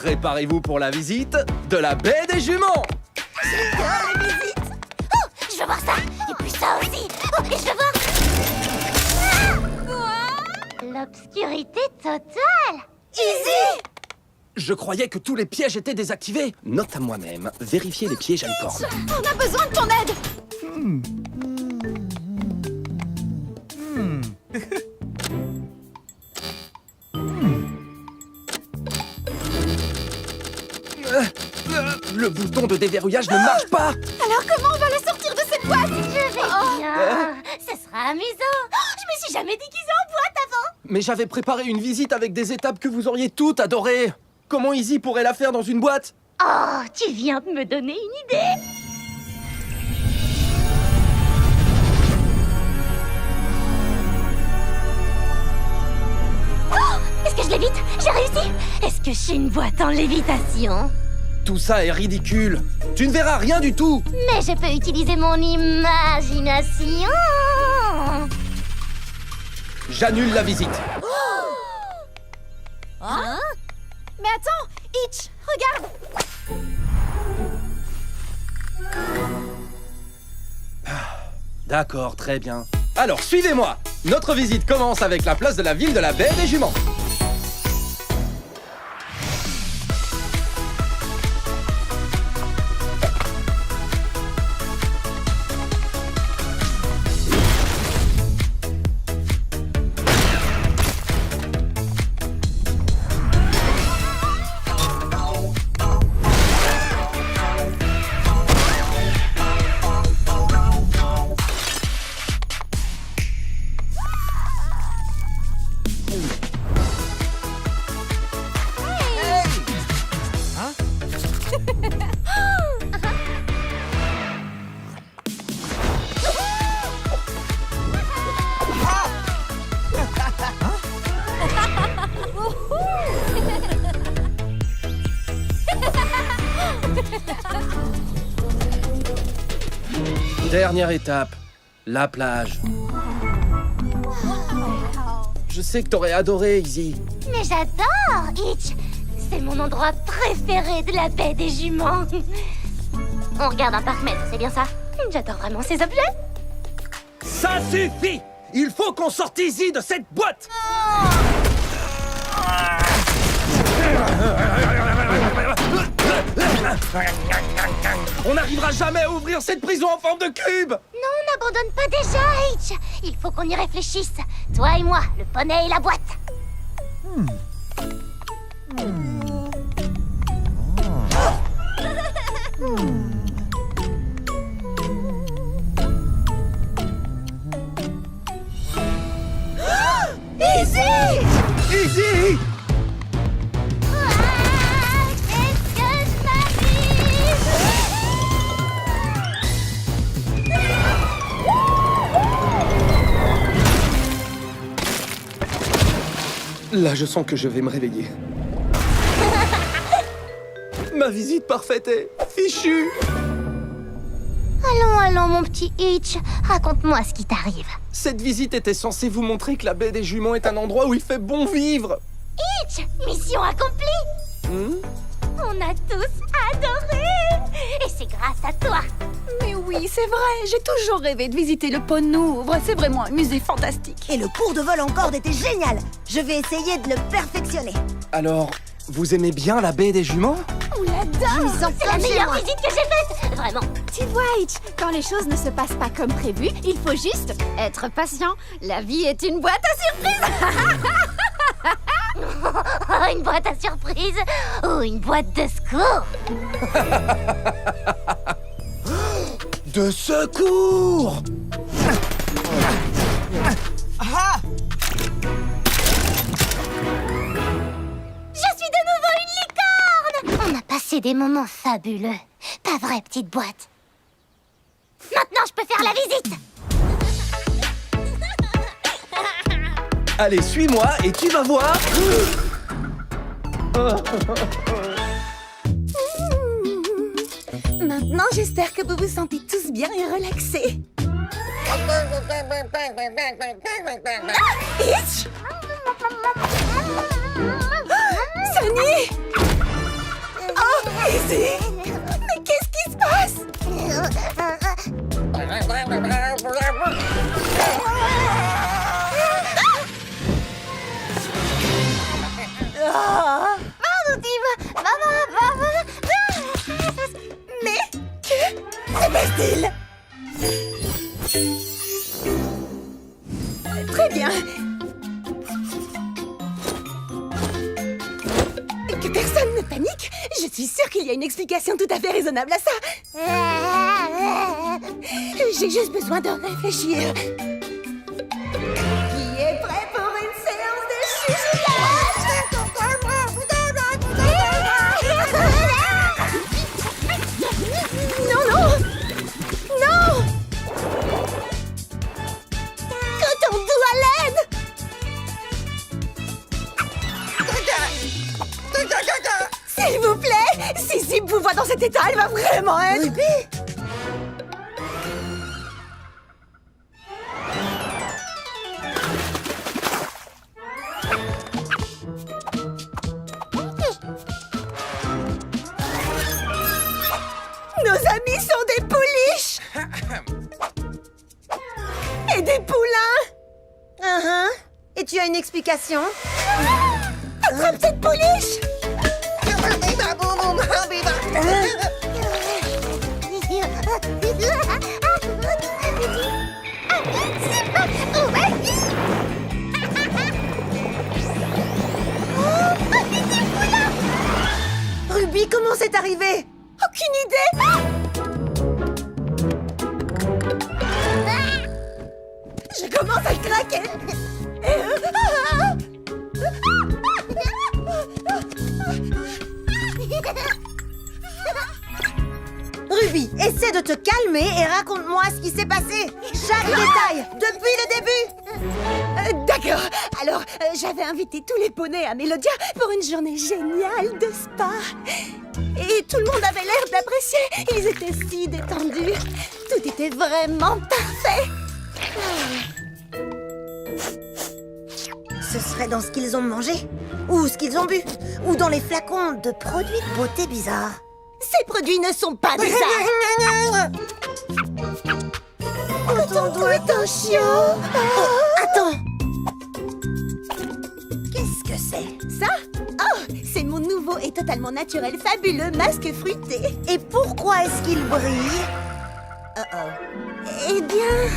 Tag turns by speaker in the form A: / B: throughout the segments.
A: Préparez-vous pour la visite de la baie des juments.
B: J'adore les visites. Oh, je veux voir ça. Et puis ça aussi. Oh, et je veux voir... L'obscurité totale. Easy.
A: Je croyais que tous les pièges étaient désactivés. Note à moi-même, vérifier les pièges à licorne.
B: On a besoin de ton aide.
A: Le bouton de déverrouillage ne marche pas.
B: Alors comment on va la sortir de cette boîte? Je vais bien. Ce sera amusant. Oh, je me suis jamais déguisée en boîte avant.
A: Mais j'avais préparé une visite avec des étapes que vous auriez toutes adorées. Comment Izzy pourrait la faire dans une boîte?
B: Oh, tu viens de me donner une idée. Oh, est-ce que je lévite? J'ai réussi. Est-ce que je suis une boîte en lévitation?
A: Tout ça est ridicule. Tu ne verras rien du tout.
B: Mais je peux utiliser mon imagination.
A: J'annule la visite.
B: Hein? Mais attends, Itch, regarde.
A: D'accord, très bien. Alors, suivez-moi. Notre visite commence avec la place de la ville de la baie des juments. Dernière étape, la plage. Je sais que t'aurais adoré, Izzy.
B: Mais j'adore, Itch. C'est mon endroit préféré de la baie des juments. On regarde un parc-mètre, c'est bien ça? J'adore vraiment ces objets.
A: Ça suffit! Il faut qu'on sorte Izzy de cette boîte! On n'arrivera jamais à ouvrir cette prison en forme de cube!
B: Non, on n'abandonne pas déjà, Itch. Il faut qu'on y réfléchisse. Toi et moi, le poney et la boîte. Easy!
A: Izzy!
B: Qu'est-ce que je m'abuse?
A: Là, je sens que je vais me réveiller. Ma visite parfaite est fichue!
B: Allons, mon petit Itch. Raconte-moi ce qui t'arrive.
A: Cette visite était censée vous montrer que la baie des juments est un endroit où il fait bon vivre.
B: Itch, mission accomplie. On a tous adoré. Et c'est grâce à toi.
C: Mais oui, c'est vrai, j'ai toujours rêvé de visiter le Pont Nouvre. C'est vraiment un musée fantastique.
D: Et le cours de vol en corde était génial. Je vais essayer de le perfectionner.
A: Alors, vous aimez bien la baie des juments?
C: On l'adore.
D: Je me sens
B: C'est la
D: comme chez
B: meilleure
D: moi.
B: visite que j'ai faite. Vraiment.
C: Tu vois, Itch, quand les choses ne se passent pas comme prévu, il faut juste être patient. La vie est une boîte à surprises.
B: Oh, une boîte à surprise. Ou une boîte de secours.
A: De secours!
B: Je suis de nouveau une licorne. On a passé des moments fabuleux. Pas vrai, petite boîte? Maintenant, je peux faire la visite.
A: Allez, suis-moi et tu vas voir.
C: Maintenant, j'espère que vous vous sentez tous bien et relaxés. Itch! Sunny!
E: Daisy! Mais qu'est-ce qui se passe? Ah!
B: Pardon, Tim. Maman.
E: Mais que se passe-t-il? Très bien. Que personne ne panique. Je suis sûre qu'il y a une explication tout à fait raisonnable à ça. J'ai juste besoin de réfléchir. Qui est prêt pour une séance de chuchotage? Non! Non! Que ton doigt l'aide! S'il vous plaît! Si Zip vous voit dans cet état, elle va vraiment être...
D: Ruby?
E: Nos amis sont des pouliches! Et des poulains!
D: Et tu as une explication?
E: Attrape cette pouliche!
D: Ruby, comment c'est arrivé?
E: Aucune idée! Je commence à craquer!
D: Ruby, essaie de te calmer et raconte-moi ce qui s'est passé. Chaque détail, depuis le début.
E: D'accord. Alors, j'avais invité tous les poneys à Mélodia pour une journée géniale de spa. Et tout le monde avait l'air d'apprécier. Ils étaient si détendus. Tout était vraiment parfait.
D: Ce serait dans ce qu'ils ont mangé, ou ce qu'ils ont bu, ou dans les flacons de produits de beauté bizarres.
E: Ces produits ne sont pas bizarres.
D: Oh, ton doigt est un chiot. Oh, attends. Qu'est-ce que c'est?
E: Ça? Oh, c'est mon nouveau et totalement naturel fabuleux masque fruité.
D: Et pourquoi est-ce qu'il brille?
E: Eh bien...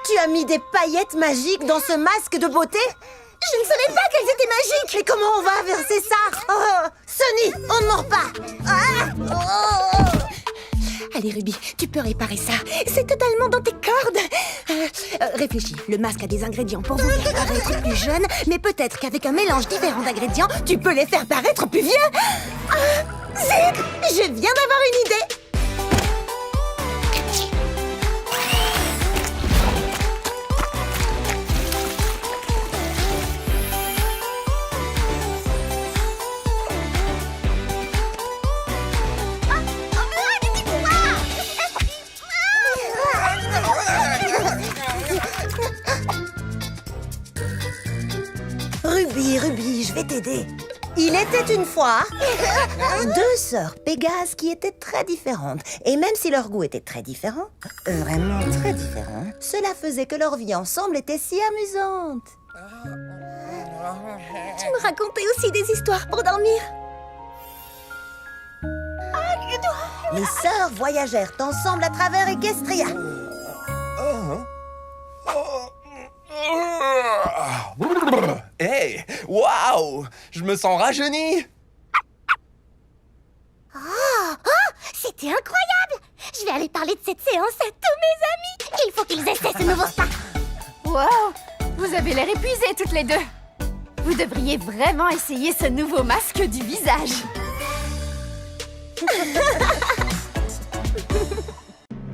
D: Tu as mis des paillettes magiques dans ce masque de beauté?
E: Je ne savais pas qu'elles étaient magiques.
D: Mais comment on va inverser ça? Oh, Sonny, on ne mord pas. Ah,
E: Allez, Ruby, tu peux réparer ça. C'est totalement dans tes cordes. Réfléchis, le masque a des ingrédients pour vous faire paraître plus jeune, mais peut-être qu'avec un mélange différent d'ingrédients, tu peux les faire paraître plus vieux. Zip, je viens d'avoir une idée.
D: Ruby, je vais t'aider. Il était une fois deux sœurs Pégase qui étaient très différentes. Et même si leur goût était très différent, vraiment très différent, cela faisait que leur vie ensemble était si amusante.
E: Tu me racontais aussi des histoires pour dormir.
D: Les sœurs voyagèrent ensemble à travers Equestria.
A: Hey, waouh, je me sens rajeuni.
B: C'était incroyable! Je vais aller parler de cette séance à tous mes amis! Il faut qu'ils essaient ce nouveau spa!
C: Wow! Vous avez l'air épuisées toutes les deux. Vous devriez vraiment essayer ce nouveau masque du visage.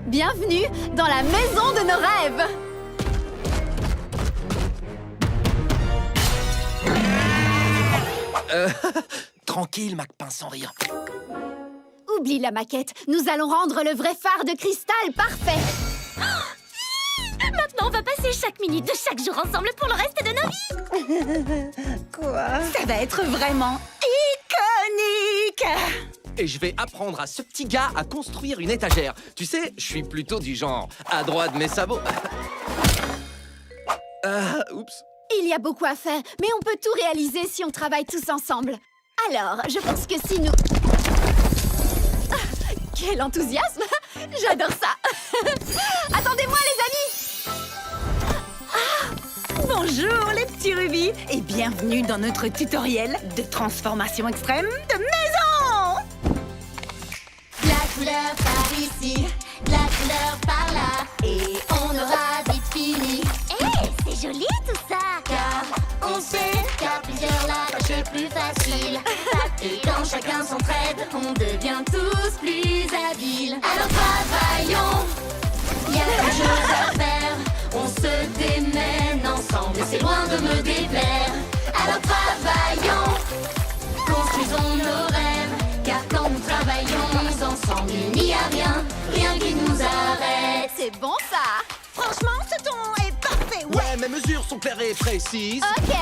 C: Bienvenue dans la maison de nos rêves.
A: Tranquille, Macpin, sans rire.
C: Oublie la maquette. Nous allons rendre le vrai phare de cristal parfait.
B: profiter chaque minute de chaque jour ensemble pour le reste de nos vies.
D: Quoi?
E: Ça va être vraiment iconique.
A: Et je vais apprendre à ce petit gars à construire une étagère. Tu sais, je suis plutôt du genre adroit de mes sabots. Oups.
C: Il y a beaucoup à faire, mais on peut tout réaliser si on travaille tous ensemble. Alors, je pense que si nous... Ah, quel enthousiasme! J'adore ça! Attendez-moi, les amis!
E: Bonjour les petits rubis et bienvenue dans notre tutoriel de transformation extrême de maison.
B: La couleur par ici, la couleur par là, et on aura vite fini. C'est joli tout ça. Car on sait qu'à plusieurs la tâche est plus facile. Et quand chacun s'entraide, on devient tous plus habiles. Alors travaillons, il y a plein de choses à faire. On se démène ensemble et c'est loin de me déplaire. Alors travaillons, construisons nos rêves. Car quand nous travaillons ensemble, il n'y a rien, rien qui nous arrête.
C: C'est bon, ça!
E: Franchement, ce ton est parfait.
A: Ouais, mes mesures sont claires et précises.
C: Ok!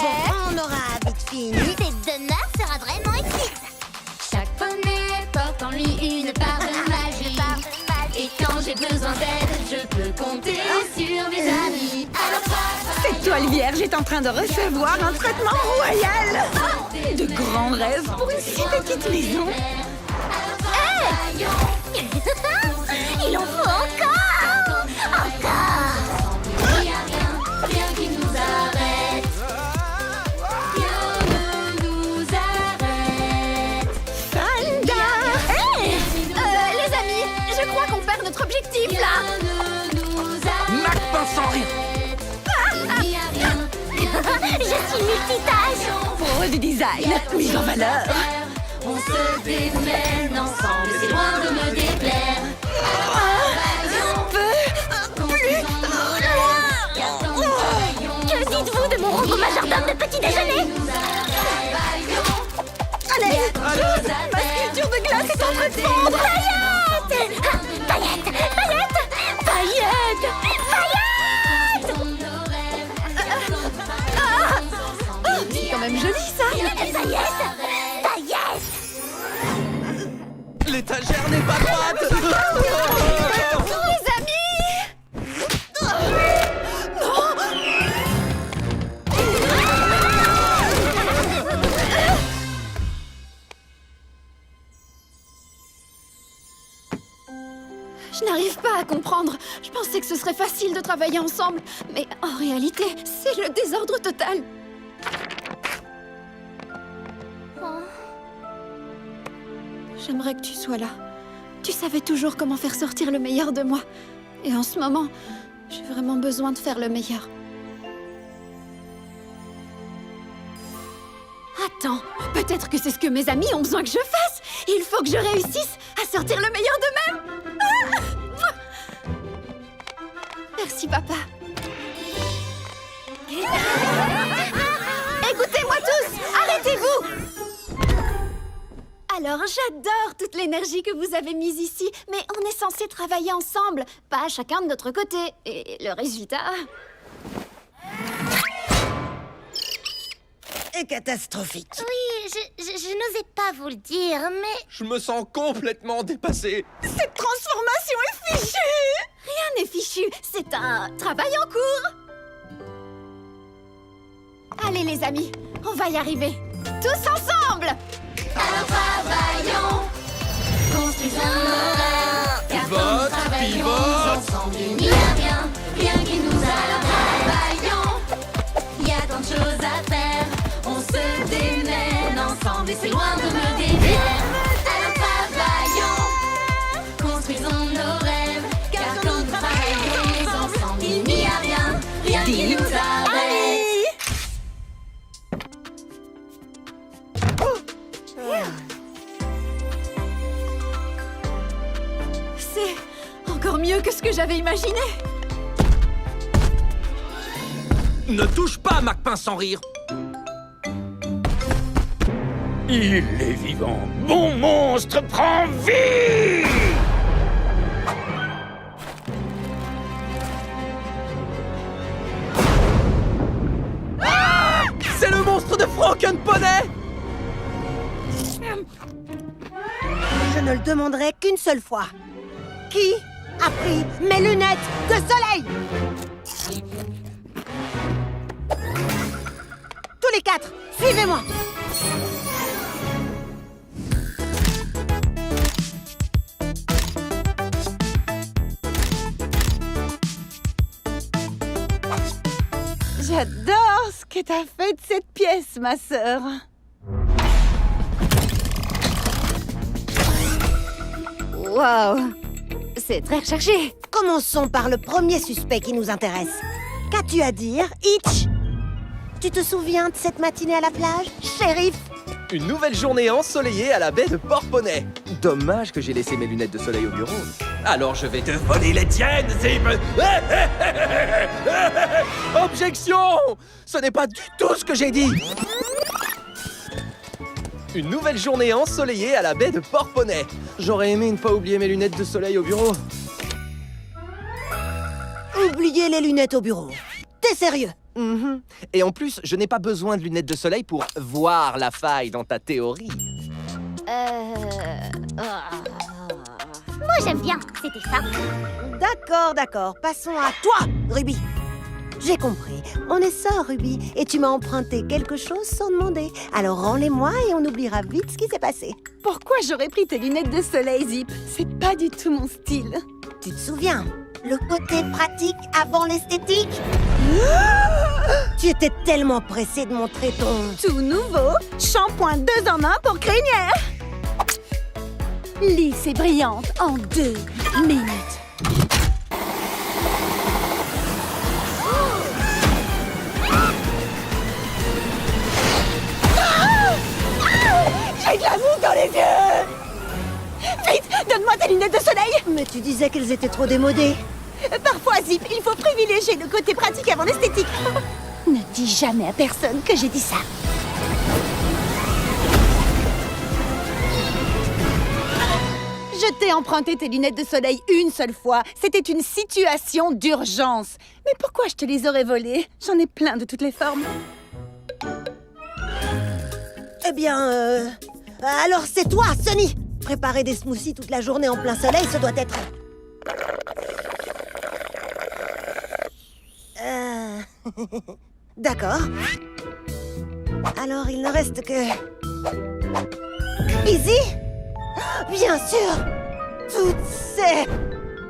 D: On aura vite fini.
B: Cette demeure sera vraiment exquise. Chaque poney porte en lui une part de magie. Et quand j'ai besoin d'aide, je peux compter sur mes amis. Alors
E: Cette toile vierge est en train de recevoir un traitement royal. De grands rêves pour une si petite maison.
B: il en faut encore. Encore. Il n'y a rien, rien qui nous arrête. Rien ne nous arrête.
E: Fanda.
C: Les amis, je crois qu'on perd notre objectif, là!
B: Rien ne nous arrête.
A: Mac sans rien.
B: Il n'y a rien.
C: Je suis multitâche!
E: Pro du design, mise en valeur.
B: On se démène ensemble, c'est loin de me déplaire.
C: Que dites-vous de mon robot majordome de petit déjeuner?
E: Allez, ma sculpture de glace est en train de fondre.
C: Paillettes! Paillettes! Paillettes! C'est quand même joli, ça!
B: Paillettes!
A: L'étagère n'est pas droite.
C: Les amis! Je n'arrive pas à comprendre. Je pensais que ce serait facile de travailler ensemble. Mais en réalité, c'est le désordre total. J'aimerais que tu sois là. Tu savais toujours comment faire sortir le meilleur de moi. Et en ce moment, j'ai vraiment besoin de faire le meilleur. Attends, peut-être que c'est ce que mes amis ont besoin que je fasse. Il faut que je réussisse à sortir le meilleur d'eux-mêmes. Ah! Merci, papa. Écoutez-moi tous, arrêtez-vous! Alors, j'adore toute l'énergie que vous avez mise ici, mais on est censé travailler ensemble, pas chacun de notre côté. Et le résultat...
D: est catastrophique.
B: Oui, je n'osais pas vous le dire, mais...
A: Je me sens complètement dépassé.
E: Cette transformation est fichue.
C: Rien n'est fichu, c'est un travail en cours. Allez les amis, on va y arriver. Tous ensemble!
B: Alors travaillons, construisons nos rêves. Car quand nous travaillons ensemble, il n'y a rien, rien qui nous arrête. Travaillons, il y a tant de choses à faire. On se démène ensemble et c'est loin de me déplaire. Alors travaillons, construisons nos rêves. Car quand nous travaillons ensemble, il n'y a rien, rien qui nous arrête.
C: C'est encore mieux que ce que j'avais imaginé.
A: Ne touche pas, Macpin sans rire.
F: Il est vivant. Mon monstre prend vie!
A: championne poney!
E: Je ne le demanderai qu'une seule fois. Qui a pris mes lunettes de soleil? Tous les quatre, suivez-moi. J'adore ce que t'as fait de cette pièce, ma sœur.
C: Wow, c'est très recherché.
E: Commençons par le premier suspect qui nous intéresse. Qu'as-tu à dire, Hitch? Tu te souviens de cette matinée à la plage, shérif?
A: Une nouvelle journée ensoleillée à la baie de Port-Poney. Dommage que j'ai laissé mes lunettes de soleil au bureau. Alors je vais te voler les tiennes, Zip. Objection! Ce n'est pas du tout ce que j'ai dit. Une nouvelle journée ensoleillée à la baie de Port-Poney. J'aurais aimé ne pas oublier mes lunettes de soleil au bureau.
E: Oubliez les lunettes au bureau. T'es sérieux?
A: Et en plus, je n'ai pas besoin de lunettes de soleil pour voir la faille dans ta théorie.
B: Moi, j'aime bien. C'était ça.
E: D'accord. Passons à toi, Ruby. J'ai compris. On est sœurs, Ruby. Et tu m'as emprunté quelque chose sans demander. Alors rends-les-moi et on oubliera vite ce qui s'est passé.
G: Pourquoi j'aurais pris tes lunettes de soleil, Zip? C'est pas du tout mon style.
E: Tu te souviens? Le côté pratique avant l'esthétique? Tu étais tellement pressée de montrer ton...
G: Tout nouveau, shampoing 2 en 1 pour crinière. Lisse et brillante en 2 minutes. J'ai de la mousse dans les yeux. Vite, donne-moi tes lunettes de soleil.
E: Mais tu disais qu'elles étaient trop démodées.
G: Parfois, Zip, il faut privilégier le côté pratique avant l'esthétique. Ne dis jamais à personne que j'ai dit ça. Je t'ai emprunté tes lunettes de soleil une seule fois. C'était une situation d'urgence. Mais pourquoi je te les aurais volées? J'en ai plein de toutes les formes.
E: Eh bien, alors c'est toi, Sunny. Préparer des smoothies toute la journée en plein soleil, ça doit être... D'accord. Alors, il ne reste que... Easy? Bien sûr. Toutes ces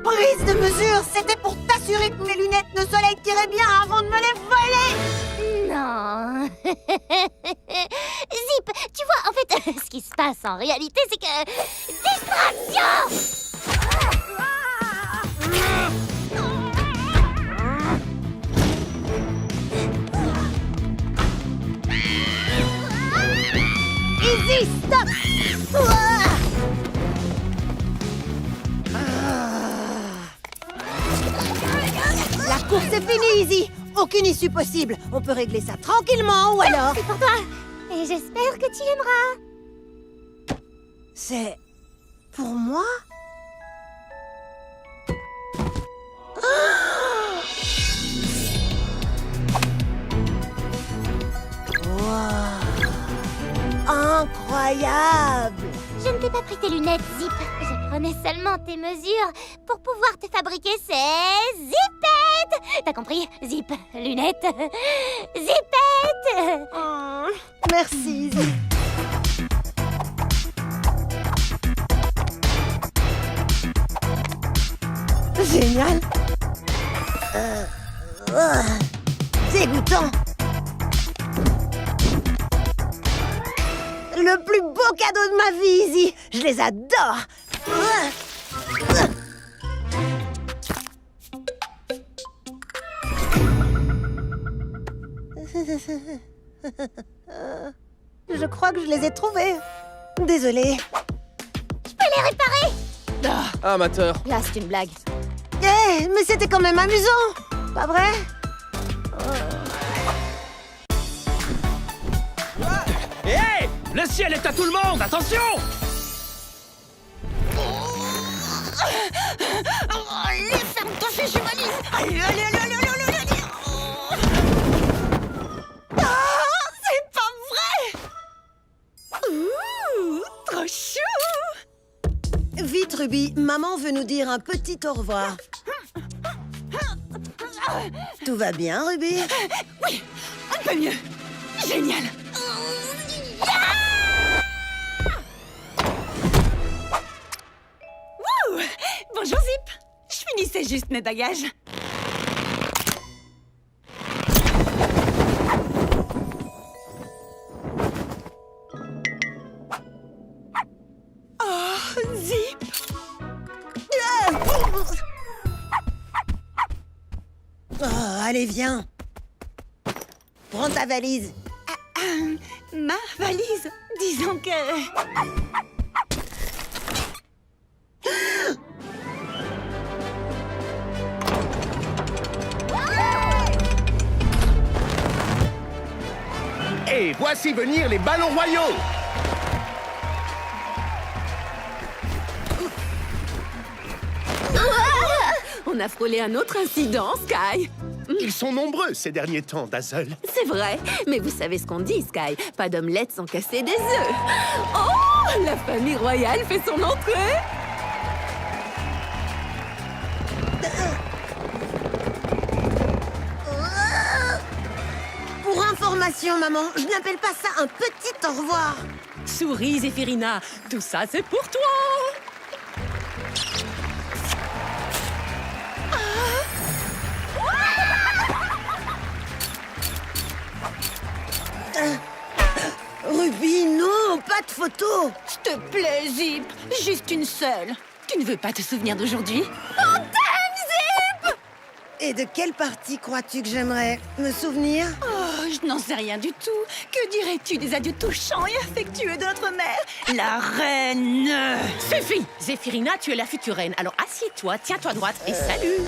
E: prises de mesure, c'était pour t'assurer que mes lunettes de soleil tiraient bien avant de me les voler.
B: Non. Zip, tu vois, en fait, ce qui se passe en réalité, c'est que... Distraction!
E: Easy, stop! La course est finie, Easy. Aucune issue possible. On peut régler ça tranquillement, ou alors...
B: C'est pour toi. Et j'espère que tu aimeras.
E: C'est... pour moi? Incroyable!
B: Je ne t'ai pas pris tes lunettes, Zip. Je prenais seulement tes mesures pour pouvoir te fabriquer ces zipettes. T'as compris? Zip, lunettes, zipettes.
E: Merci, Zip. Génial. Dégoûtant. Le plus beau cadeau de ma vie, Izzy. Je les adore. Je crois que je les ai trouvés. Désolée.
B: Je peux les réparer.
A: Amateur.
C: Là, c'est une blague.
E: Eh, mais c'était quand même amusant. Pas vrai?
F: Hé! Le ciel est à tout le monde, attention!
G: Allez, ferme-toi, je suis malice. Allez. C'est pas vrai.
H: Ruby, maman veut nous dire un petit au revoir. Tout va bien, Ruby?
G: Oui, un peu mieux. Génial. Wouh! Bonjour Zip. Je finissais juste mes bagages. Oh, Zip.
H: Oh, allez, viens. Prends ta valise.
G: Ma valise. Disons que...
I: Et voici venir les ballons royaux.
J: On a frôlé un autre incident, Sky.
I: Ils sont nombreux ces derniers temps, Dazzle.
J: C'est vrai, mais vous savez ce qu'on dit, Sky. Pas d'omelette sans casser des œufs. Oh, la famille royale fait son entrée.
H: Pour information, maman, je n'appelle pas ça un petit au revoir.
J: Souris, Zéphirina, tout ça c'est pour toi.
H: Ruby, non, pas de photo.
G: S'il te plaît, Zip. Juste une seule. Tu ne veux pas te souvenir d'aujourd'hui?
H: Et de quelle partie crois-tu que j'aimerais me souvenir?
G: Oh, je n'en sais rien du tout. Que dirais-tu des adieux touchants et affectueux de notre mère, la reine?
J: Suffit, Zéphirina, tu es la future reine. Alors assieds-toi, tiens-toi droite et salut.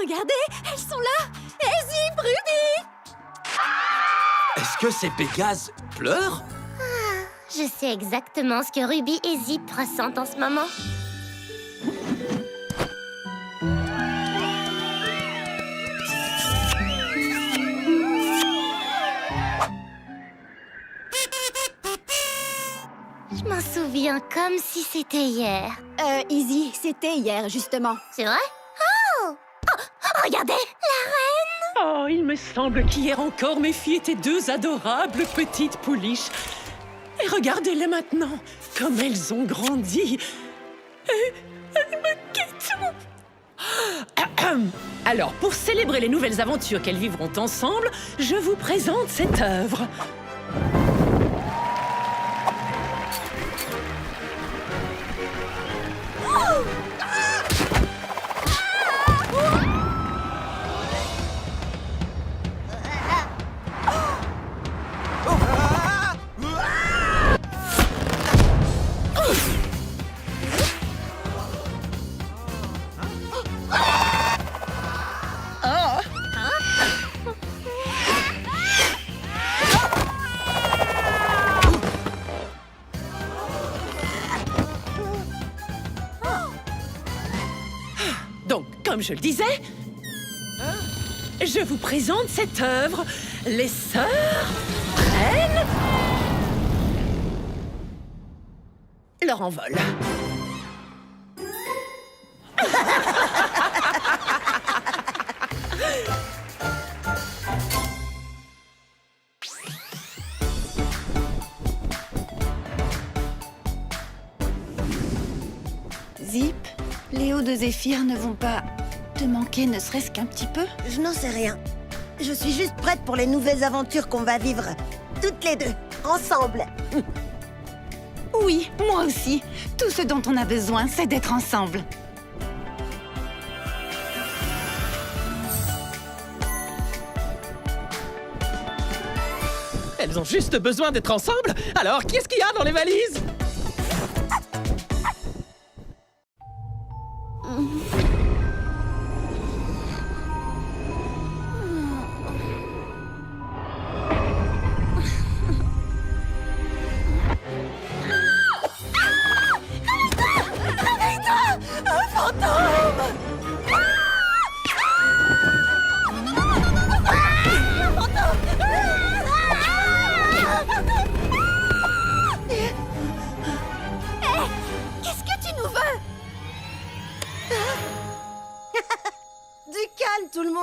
C: Regardez, elles sont là. Et Zip, Ruby.
A: Est-ce que ces Pégases pleurent?
B: Je sais exactement ce que Ruby et Zip ressentent en ce moment. Je m'en souviens comme si c'était hier.
C: Izzy, c'était hier, justement.
B: C'est vrai? Oh! Regardez!
J: Oh, il me semble qu'hier encore, mes filles étaient deux adorables petites pouliches. Et regardez-les maintenant, comme elles ont grandi. Et elles me quittent. Alors, pour célébrer les nouvelles aventures qu'elles vivront ensemble, je vous présente cette œuvre. Donc, comme je le disais, je vous présente cette œuvre, Les Sœurs prennent leur envol.
G: Zip, Léo de Zéphyr ne vont pas te manquer ne serait-ce qu'un petit peu?
H: Je n'en sais rien. Je suis juste prête pour les nouvelles aventures qu'on va vivre. Toutes les deux, ensemble.
G: Oui, moi aussi. Tout ce dont on a besoin, c'est d'être ensemble.
F: Elles ont juste besoin d'être ensemble. Alors, qu'est-ce qu'il y a dans les valises?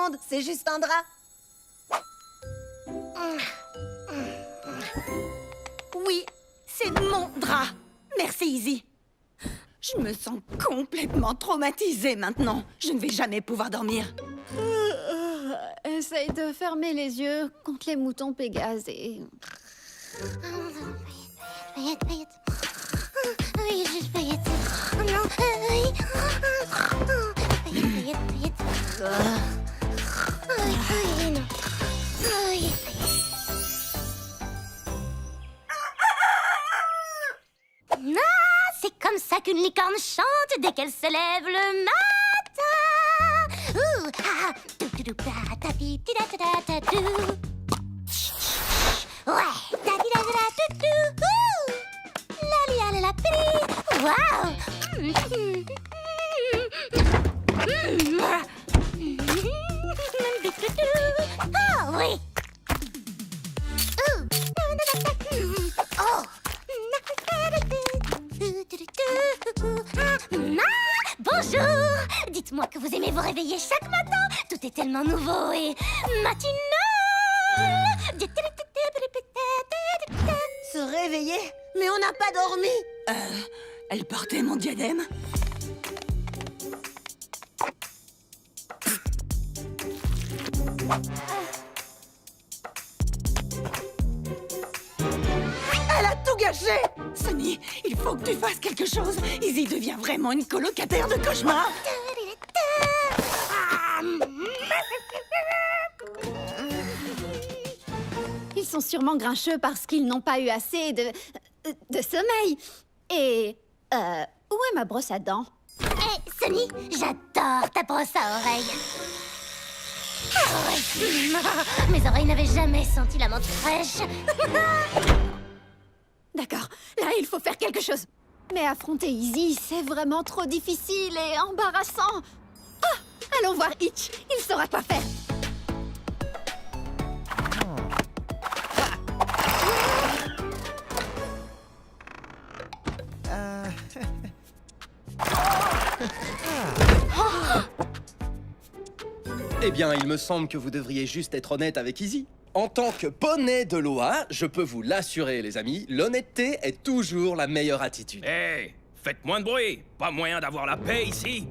H: monde, c'est juste un drap.
G: Oui, c'est mon drap. Merci, Izzy. Je me sens complètement traumatisée maintenant. Je ne vais jamais pouvoir dormir.
C: Essaye de fermer les yeux contre les moutons Pégase et...
B: Paillettes, paillettes. Oui, juste paillettes. Oh non, oui. Paillettes, paillettes, paillettes. Oui, oui, non. Oui, paillettes. Ah, c'est comme ça qu'une licorne chante dès qu'elle se lève le matin. Ouh, ah, ouais, la li la la pri. Waouh. Ah oui. Oh. Bonjour. Dites-moi que vous aimez vous réveiller chaque matin. Tout est tellement nouveau et matinal.
H: Se réveiller? Mais on n'a pas dormi.
G: Elle portait mon diadème. Elle a tout gâché! Sunny, il faut que tu fasses quelque chose. Izzy devient vraiment une colocataire de cauchemar.
C: Ils sont sûrement grincheux parce qu'ils n'ont pas eu assez de sommeil. Et... où est ma brosse à dents?
B: Hé, Sunny, j'adore ta brosse à oreilles. Oh, mes oreilles n'avaient jamais senti la menthe fraîche.
C: D'accord, là il faut faire quelque chose. Mais affronter Izzy, c'est vraiment trop difficile et embarrassant. Ah, allons voir Hitch, il saura quoi faire.
A: Eh bien, il me semble que vous devriez juste être honnête avec Izzy. En tant que poney de loi, je peux vous l'assurer, les amis, l'honnêteté est toujours la meilleure attitude.
F: Hé, faites moins de bruit. Pas moyen d'avoir la paix ici.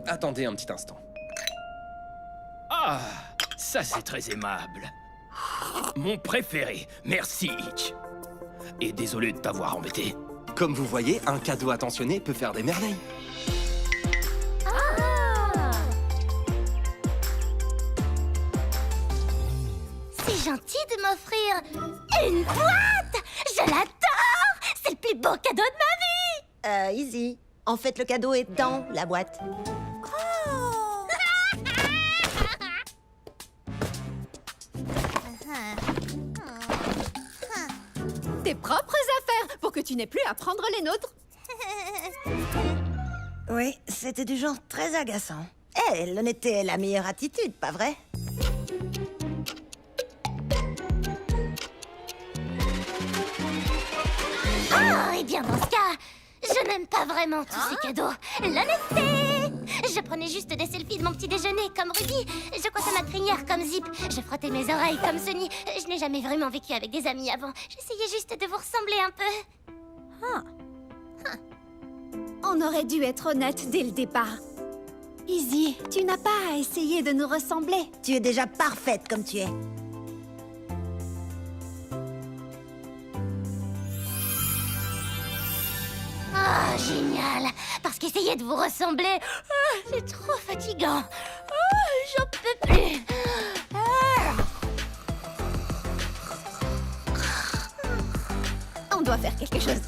A: Attendez un petit instant.
F: Ah, ça c'est très aimable. Mon préféré. Merci, Hitch. Et désolé de t'avoir embêté.
A: Comme vous voyez, un cadeau attentionné peut faire des merveilles.
B: C'est gentil de m'offrir une boîte. Je l'adore. C'est le plus beau cadeau de ma vie.
H: Easy. En fait, le cadeau est dans la boîte.
C: Tes propres affaires pour que tu n'aies plus à prendre les nôtres.
H: Oui, c'était du genre très agaçant. Eh, l'honnêteté est la meilleure attitude, pas vrai?
B: Oh, et bien dans ce cas, je n'aime pas vraiment tous ces cadeaux. L'honnêteté. Je prenais juste des selfies de mon petit déjeuner comme Ruby. Je coiffais ma crinière comme Zip. Je frottais mes oreilles comme Sunny. Je n'ai jamais vraiment vécu avec des amis avant. J'essayais juste de vous ressembler un peu.
C: On aurait dû être honnête dès le départ. Izzy, tu n'as pas à essayer de nous ressembler.
H: Tu es déjà parfaite comme tu es.
B: Oh, génial. Parce qu'essayer de vous ressembler, c'est trop fatigant. J'en peux plus.
C: On doit faire quelque chose.